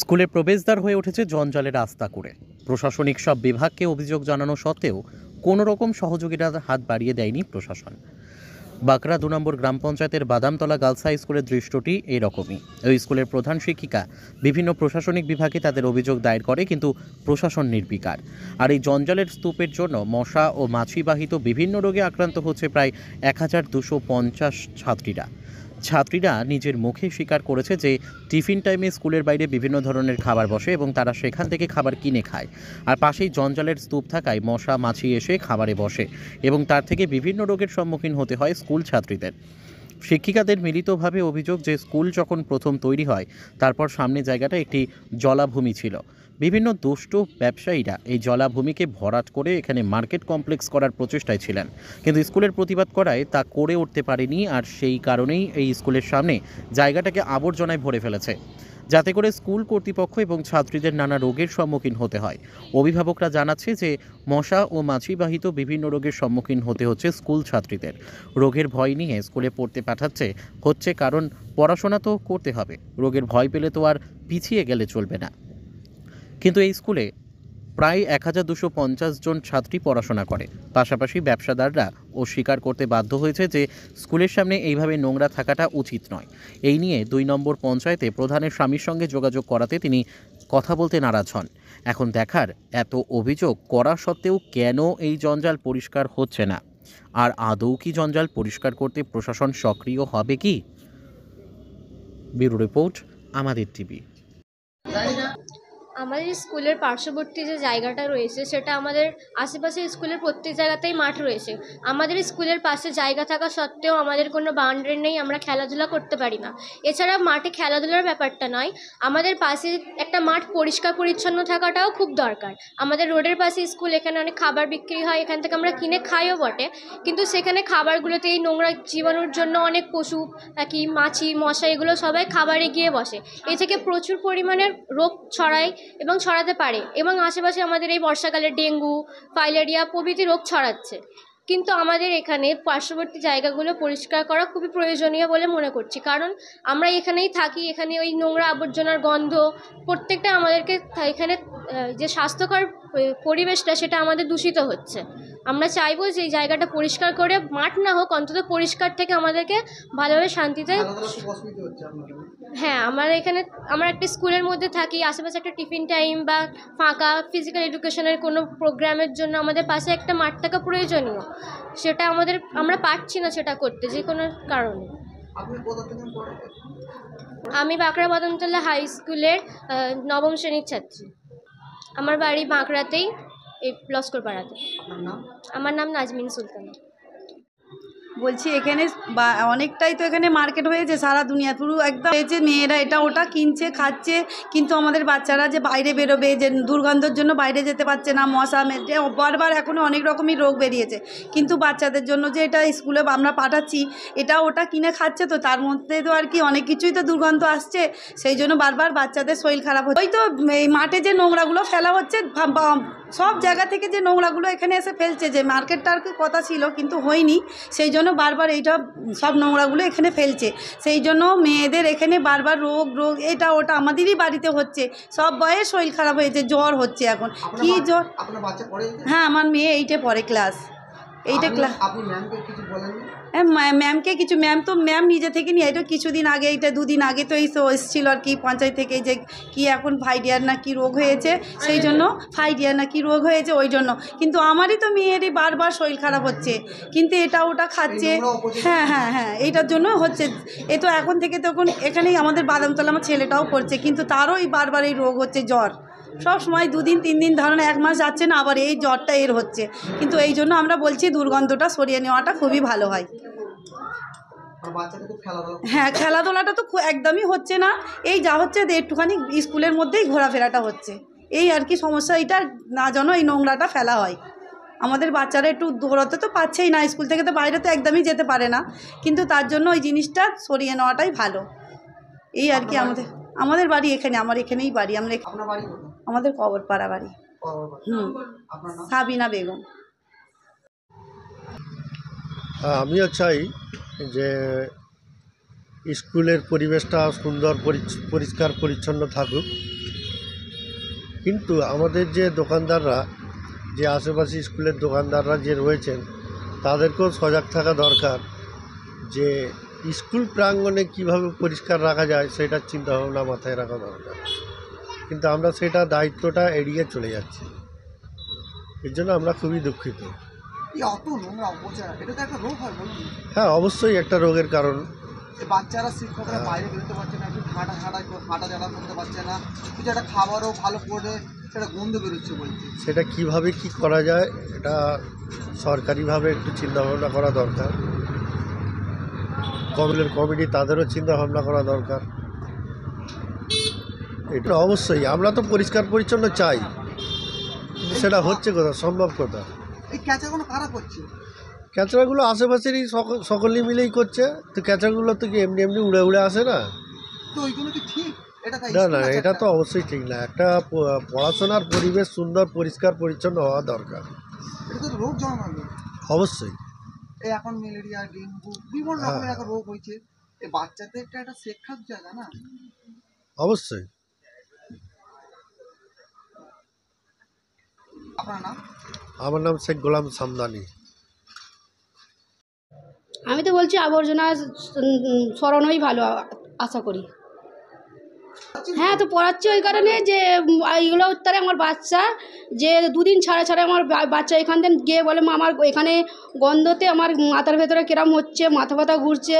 স্কুলের প্রবেশদ্বার হয়ে উঠেছে জঞ্জালের রাস্তা করে। প্রশাসনিক সব বিভাগকে অভিযোগ জানানো সত্ত্বেও কোনো রকম সহযোগিতার হাত বাড়িয়ে দেয়নি প্রশাসন। বাঁকড়া ২ নম্বর গ্রাম পঞ্চায়েতের বাদামতলা গার্লস হাই স্কুলের দৃশ্যটি এইরকমই। ওই স্কুলের প্রধান শিক্ষিকা বিভিন্ন প্রশাসনিক বিভাগে তাদের অভিযোগ দায়ের করে, কিন্তু প্রশাসন নির্বিকার। আর এই জঞ্জালের স্তূপের জন্য মশা ও মাছিবাহিত বিভিন্ন রোগে আক্রান্ত হচ্ছে প্রায় ১,২৫০ ছাত্রীরা নিজের মুখে স্বীকার করেছে যে টিফিন টাইমে স্কুলের বাইরে বিভিন্ন ধরনের খাবার বসে এবং তারা সেখান থেকে খাবার কিনে খায়। আর পাশেই জঞ্জালের স্তূপ থাকায় মশা মাছি এসে খাবারে বসে এবং তার থেকে বিভিন্ন রোগের সম্মুখীন হতে হয় স্কুল ছাত্রীদের। শিক্ষিকাদের মিলিতভাবে অভিযোগ যে স্কুল যখন প্রথম তৈরি হয় তারপর সামনে জায়গাটা একটি জলাভূমি ছিল। বিভিন্ন দুষ্টু ব্যবসায়ীরা এই জলাভূমিকে ভরাট করে এখানে মার্কেট কমপ্লেক্স করার প্রচেষ্টায় ছিলেন, কিন্তু স্কুলের প্রতিবাদ করায় তা করে উঠতে পারেনি। আর সেই কারণেই এই স্কুলের সামনে জায়গাটাকে আবর্জনায় ভরে ফেলেছে, যাতে করে স্কুল কর্তৃপক্ষ এবং ছাত্রীদের নানা রোগের সম্মুখীন হতে হয়। অভিভাবকরা জানাচ্ছে যে মশা ও মাছিবাহিত বিভিন্ন রোগের সম্মুখীন হতে হচ্ছে স্কুল ছাত্রীদের। রোগের ভয় নিয়ে স্কুলে পড়তে হচ্ছে কারণ পড়াশোনা তো করতে হবে, রোগের ভয় পেলে তো আর পিছিয়ে গেলে চলবে না। কিন্তু এই স্কুলে প্রায় ১,২৫০ জন ছাত্রী পড়াশোনা করে। পাশাপাশি ব্যবসাদাররা স্বীকার করতে বাধ্য হয়েছে যে স্কুলের সামনে এইভাবে নোংরা থাকাটা উচিত নয়। এই নিয়ে ২ নম্বর পঞ্চায়েতে প্রধানের স্বামীর সঙ্গে যোগাযোগ করাতে তিনি কথা বলতে নারাজ হন। এখন দেখার, এত অভিযোগ করা সত্ত্বেও কেন এই জঞ্জাল পরিষ্কার হচ্ছে না, আর আদৌ কি জঞ্জাল পরিষ্কার করতে প্রশাসন সক্রিয় হবে কি? ব্যুরো রিপোর্ট, আমাদের টিভি। আমাদের স্কুলের পার্শ্ববর্তী যে জায়গাটা রয়েছে সেটা আমাদের আশেপাশে স্কুলের প্রত্যেক জায়গাতেই মাঠ রয়েছে। আমাদের স্কুলের পাশে জায়গা থাকা সত্ত্বেও আমাদের কোনো বাউন্ডারি নেই, আমরা খেলাধুলা করতে পারি না। এছাড়া মাঠে খেলাধুলার ব্যাপারটা নয়, আমাদের পাশে একটা মাঠ পরিষ্কার পরিচ্ছন্ন থাকাটাও খুব দরকার। আমাদের রোডের পাশে স্কুল, এখানে অনেক খাবার বিক্রি হয়, এখান থেকে আমরা কিনে খাইও বটে, কিন্তু সেখানে খাবারগুলোতে এই নোংরা জীবাণুর জন্য অনেক পশু পাখি, মাছি, মশা এগুলো সবাই খাবারে গিয়ে বসে। এ থেকে প্রচুর পরিমাণের রোগ ছড়ায় এবং ছড়াতে পারে, এবং আশেপাশে আমাদের এই বর্ষাকালে ডেঙ্গু, ফাইলেরিয়া প্রভৃতি রোগ ছড়াচ্ছে। কিন্তু আমাদের এখানে পার্শ্ববর্তী জায়গাগুলো পরিষ্কার করা খুবই প্রয়োজনীয় বলে মনে করছি, কারণ আমরা এখানেই থাকি। এখানে ওই নোংরা আবর্জনার গন্ধ প্রত্যেকটা আমাদেরকে এখানে যে স্বাস্থ্যকর পরিবেশটা সেটা আমাদের দূষিত হচ্ছে। আমরা চাইবো যে এই জায়গাটা পরিষ্কার করে, মাঠ না হোক অন্তত পরিষ্কার থেকে আমাদেরকে ভালোভাবে শান্তিতে। হ্যাঁ, আমরা একটা স্কুলের মধ্যে থাকি, আশেপাশে একটা টিফিন টাইম বা ফাঁকা ফিজিক্যাল এডুকেশনের কোনো প্রোগ্রামের জন্য আমাদের পাশে একটা মাঠ থাকা প্রয়োজনীয়। সেটা আমরা পারছি না সেটা করতে, যে কোনো কারণে। আমি বাঁকড়া বাদামতলা হাই স্কুলের নবম শ্রেণীর ছাত্রী। আমার বাড়ি বাঁকড়াতেই, এই লস্কর পাড়াতে। আমার নাম নাজমিন সুলতানা। বলছি এখানে অনেকটাই তো এখানে মার্কেট হয়েছে, সারা দুনিয়া পুরো একদম হয়েছে, মেয়েরা এটা ওটা কিনছে খাচ্ছে, কিন্তু আমাদের বাচ্চারা যে বাইরে বেরোবে, যে দুর্গন্ধের জন্য বাইরে যেতে পারছে না, মশা বারবার এখনও অনেক রকমই রোগ বেরিয়েছে, কিন্তু বাচ্চাদের জন্য যে এটা স্কুলে আমরা পাঠাচ্ছি, এটা ওটা কিনে খাচ্ছে, তো তার মধ্যে তো আর কি অনেক কিছুই তো দুর্গন্ধ আসছে, সেই জন্য বারবার বাচ্চাদের শরীর খারাপ হচ্ছে। ওই তো এই মাঠে যে নোংরাগুলো ফেলা হচ্ছে, সব জায়গা থেকে যে নোংরাগুলো এখানে এসে ফেলছে, যে মার্কেটটার কথা ছিল কিন্তু হয়নি, সেই জন্য বারবার এইটা সব নোংরাগুলো এখানে ফেলছে, সেই জন্য মেয়েদের এখানে বারবার রোগ এটা ওটা আমাদেরই বাড়িতে হচ্ছে, সব বয়স শরীর খারাপ হয়েছে, জ্বর হচ্ছে। এখন কি জ্বর? হ্যাঁ, আমার মেয়ে 8-এ পড়ে, ক্লাস 8-এ ক্লাস। ম্যামকে কিছু, ম্যাম নিজে থেকে নিয়ে, এটা কিছুদিন আগে, এটা 2 দিন আগে তো এই এসেছিলো আর কি পঞ্চায়েত থেকে, যে কি এখন ফাইডিয়ার না কি রোগ হয়েছে, সেই জন্য ফাইডিয়ার না কি রোগ হয়েছে ওই জন্য। কিন্তু আমারই তো মেয়েরই বারবার শরীর খারাপ হচ্ছে, কিন্তু এটা ওটা খাচ্ছে। হ্যাঁ, এইটার জন্য হচ্ছে। এ তো এখন থেকে তখন এখানেই আমাদের বাদামতলা আমার ছেলেটাও পড়ছে, কিন্তু তারও এই বারবার এই রোগ হচ্ছে, জ্বর সব সময় 2 দিন 3 দিন, ধরুন 1 মাস যাচ্ছে না, আবার এই জ্বরটা এর হচ্ছে। কিন্তু এই জন্য আমরা বলছি দুর্গন্ধটা সরিয়ে নেওয়াটা খুবই ভালো হয়। হ্যাঁ, খেলাধুলাটা তো একদমই হচ্ছে না, এই যা হচ্ছে একটুখানি স্কুলের মধ্যেই ঘোরাফেরাটা হচ্ছে, এই আর কি সমস্যা। এটা না যেন এই নোংরাটা ফেলা হয়, আমাদের বাচ্চারা একটু দৌড়াতে তো পারছেই না, স্কুল থেকে তো বাইরে তো একদমই যেতে পারে না, কিন্তু তার জন্য ওই জিনিসটা সরিয়ে নেওয়াটাই ভালো, এই আর কি। আমাদের বাড়ি এখানে, আমার এখানেই বাড়ি। আমাদের কবরপাড়া বাড়ি। সাবিনা বেগম। আমিও চাই যে স্কুলের পরিবেশটা সুন্দর পরিষ্কার পরিচ্ছন্ন থাকুক, কিন্তু আমাদের যে দোকানদাররা, যে আশেপাশে স্কুলের দোকানদাররা যে রয়েছেন, তাদেরকেও সজাগ থাকা দরকার যে স্কুল প্রাঙ্গণে কীভাবে পরিষ্কার রাখা যায় সেটার চিন্তাভাবনা মাথায় রাখা দরকার, কিন্তু আমরা সেটা দায়িত্বটা এড়িয়ে চলে যাচ্ছি। এর জন্য আমরা খুবই দুঃখিত। হ্যাঁ, অবশ্যই একটা রোগের কারণ। বাচ্চারা শিক্ষকরা বাইরে বেরোতে পারছে না, একটু হাঁটা ঝাড়া করতে পারছে না, কিছু একটা খাবারও ভালো করে সেটা গন্ধ বেরোচ্ছে বলছে। সেটা কিভাবে কি করা যায় এটা সরকারিভাবে একটু চিন্তাভাবনা করা দরকার। কমিটি তাদেরও চিন্তাভাবনা করা দরকার। এটা অবশ্যই আমরা তো পরিষ্কার পরিচ্ছন্ন চাই, সেটা হচ্ছে কোথা, সম্ভব কোথা। এই ক্যাচাগুলো কারা করছে? ক্যাচড়াগুলো আশেপাশেরই সকলেই মিলেই করছে। তো ক্যাচড়াগুলো তো কি এমনি এমনি উড়ে উড়ে আসে না। তো ওইগুলো কি ঠিক? না না, এটা তো অবশ্যই ঠিক না। একটা পড়াশোনার পরিবেশ সুন্দর পরিষ্কার পরিচ্ছন্ন হওয়া দরকার। এটা তো রোগ জন্মাবে অবশ্যই। এই এখন ম্যালেরিয়া, ডেঙ্গু, বিভিন্ন রকমের একটা রোগ হয়েছে। এই বাচ্চাদের একটা শিক্ষার জায়গা না। অবশ্যই। আপনার নাম? আমার নাম শেখ গোলাম সামদানি। আমি তো বলছি আবর্জনা সরানোই ভালো আশা করি। হ্যাঁ, তো পড়াচ্ছি ওই কারণে যে এইগুলো উত্তরে আমার বাচ্চা যে দুদিন ছাড়া ছাড়া আমার বাচ্চা এখান থেকে গিয়ে বলে মা আমার এখানে গন্ধতে আমার মাথার ভেতরে কিরম হচ্ছে, মাথা ব্যথা ঘুরছে,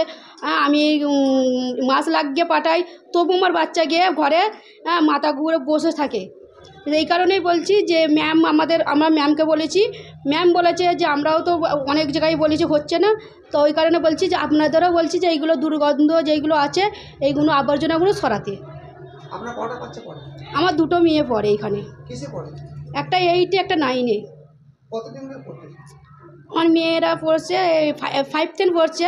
আমি মাছ লাগিয়ে পাঠাই, তবু আমার বাচ্চা গিয়ে ঘরে মাথা ঘুরে বসে থাকে। এই কারণেই বলছি যে ম্যাম আমরা ম্যামকে বলেছি, ম্যাম বলেছে যে আমরাও তো অনেক জায়গায় বলেছি হচ্ছে না, তো ওই কারণে বলছি যে আপনাদেরও বলছি যে এইগুলো দুর্গন্ধ যেইগুলো আছে এইগুলো আবর্জনাগুলো সরাতে। আপনার কটা বাচ্চা পড়ে? আমার দুটো মেয়ে পড়ে এখানে। কিসে পড়ে? একটা 8-এ, একটা 9-এ। কতদিন ধরে পড়তে? আমার মেয়েরা পড়ছে 5-10 পড়ছে,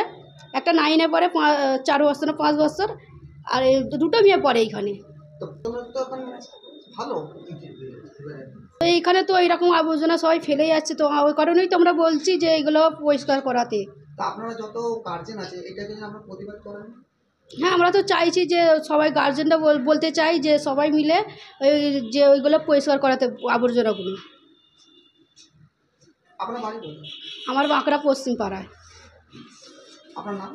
একটা 9-এ পড়ে 4 বছর না 5 বছর, আর দুটো মেয়ে পড়ে এইখানে। তো তোমরা তো এখন ভালো। তো এইখানে তো এইরকম আবর্জনা সবাই ফেলে যাচ্ছে, তো ওই কারণেই তো আমরা বলছি যে এইগুলো পরিষ্কার করাতে। তা আপনারা যত গার্জেন আছে এটা যদি আমরা প্রতিবাদ করেন? হ্যাঁ, আমরা তো চাইছি যে সবাই গার্জেনরা বলতে চাই যে সবাই মিলে যে ওইগুলো পরিষ্কার করাতে আবর্জনাগুলো। আপনার বাড়ি বলুন। আমার বাঁকড়া পশ্চিম পাড়ায়। আপনার নাম?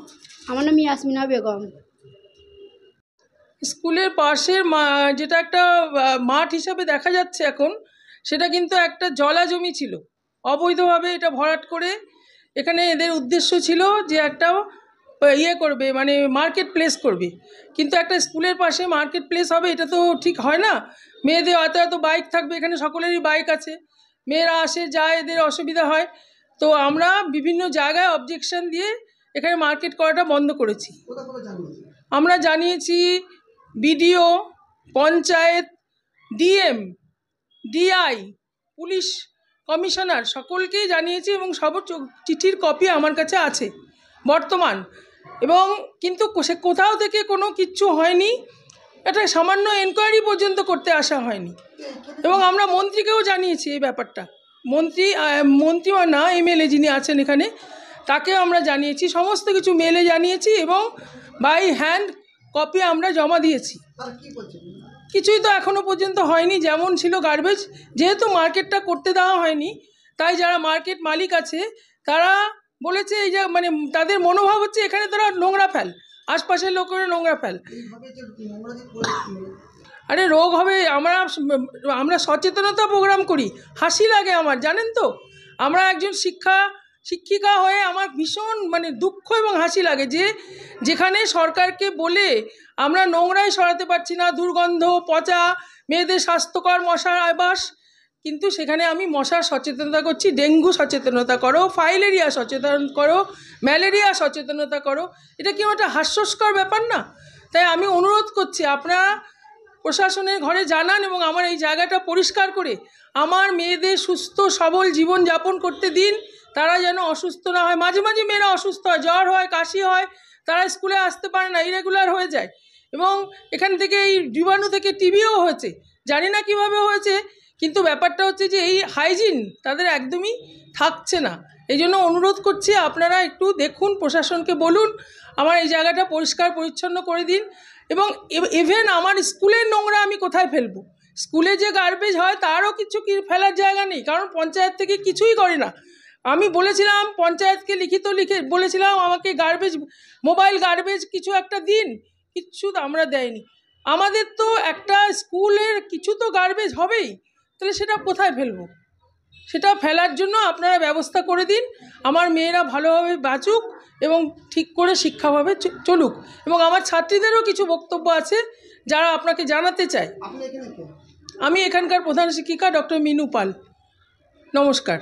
আমার নাম ইয়াসমিনা বেগম। স্কুলের পাশের যেটা একটা মাঠ হিসাবে দেখা যাচ্ছে এখন, সেটা কিন্তু একটা জলা জমি ছিল। অবৈধভাবে এটা ভরাট করে এখানে এদের উদ্দেশ্য ছিল যে একটা করবে, মানে মার্কেট প্লেস করবে। কিন্তু একটা স্কুলের পাশে মার্কেট প্লেস হবে এটা তো ঠিক হয় না। মেয়েদের এত এত বাইক থাকবে, এখানে সকলেরই বাইক আছে, মেয়েরা আসে যায়, এদের অসুবিধা হয়। তো আমরা বিভিন্ন জায়গায় অবজেকশন দিয়ে এখানে মার্কেট করাটা বন্ধ করেছি। আমরা জানিয়েছি BDO, panchayat, DM, DI, police commissioner সকলকেই জানিয়েছি এবং সব চিঠির কপি আমার কাছে আছে বর্তমান। এবং কিন্তু সে কোথাও থেকে কোনো কিচ্ছু হয়নি, একটা সামান্য এনকোয়ারি পর্যন্ত করতে আসা হয়নি। এবং আমরা মন্ত্রীকেও জানিয়েছি এই ব্যাপারটা। মন্ত্রী না, এমএলএ যিনি আছেন এখানে, তাকেও আমরা জানিয়েছি, সমস্ত কিছু মেলে জানিয়েছি এবং বাই হ্যান্ড কপি আমরা জমা দিয়েছি। কিছুই তো এখনও পর্যন্ত হয়নি, যেমন ছিল গার্বেজ। যেহেতু মার্কেটটা করতে দেওয়া হয়নি, তাই যারা মার্কেট মালিক আছে তারা বলেছে এই যে মানে তাদের মনোভাব হচ্ছে এখানে তোরা নোংরা ফেল, আশপাশের লোকেরা নোংরা ফেল। আরে রোগ হবে। আমরা সচেতনতা প্রোগ্রাম করি, হাসি লাগে আমার, জানেন তো। আমরা একজন শিক্ষিকা হয়ে আমার ভীষণ মানে দুঃখ এবং হাসি লাগে যে যেখানে সরকারকে বলে আমরা নোংরাই সরাতে পারছি না, দুর্গন্ধ, পচা, মেয়েদের স্বাস্থ্যকর মশার আবাস, কিন্তু সেখানে আমি মশার সচেতনতা করছি। ডেঙ্গু সচেতনতা করো, ফাইলেরিয়া সচেতন করো, ম্যালেরিয়া সচেতনতা করো। এটা কি একটা হাস্যস্কর ব্যাপার না? তাই আমি অনুরোধ করছি আপনারা প্রশাসনের ঘরে জানান এবং আমার এই জায়গাটা পরিষ্কার করে আমার মেয়েদের সুস্থ সবল জীবন যাপন করতে দিন। তারা যেন অসুস্থ না হয়। মাঝে মাঝে মেয়েরা অসুস্থ হয়, জ্বর হয়, কাশি হয়, তারা স্কুলে আসতে পারে না, ইরেগুলার হয়ে যায়। এবং এখান থেকে এই জীবাণু থেকে টিবিও হয়েছে, জানি না কিভাবে হয়েছে, কিন্তু ব্যাপারটা হচ্ছে যে এই হাইজিন তাদের একদমই থাকছে না। এই জন্য অনুরোধ করছি আপনারা একটু দেখুন, প্রশাসনকে বলুন। আমার এই জায়গাটা পরিষ্কার পরিচ্ছন্ন করে দিন। এবং ইভেন আমার স্কুলের নোংরা আমি কোথায় ফেলবো? স্কুলে যে গার্বেজ হয় তারও কিছু ফেলার জায়গা নেই, কারণ পঞ্চায়েত থেকে কিছুই করে না। আমি বলেছিলাম পঞ্চায়েতকে লিখে বলেছিলাম আমাকে গার্বেজ, মোবাইল গার্বেজ কিছু একটা দিন, কিচ্ছু আমরা দেয়নি। আমাদের তো একটা স্কুলের কিছু তো গার্বেজ হবেই, তাহলে সেটা কোথায় ফেলবো? সেটা ফেলার জন্য আপনারা ব্যবস্থা করে দিন। আমার মেয়েরা ভালোভাবে বাঁচুক এবং ঠিক করে শিক্ষাভাবে চলুক। এবং আমার ছাত্রীদেরও কিছু বক্তব্য আছে যারা আপনাকে জানাতে চায়। আপনি এখানে কে? আমি এখানকার প্রধান শিক্ষিকা ডক্টর মিনু পাল। নমস্কার।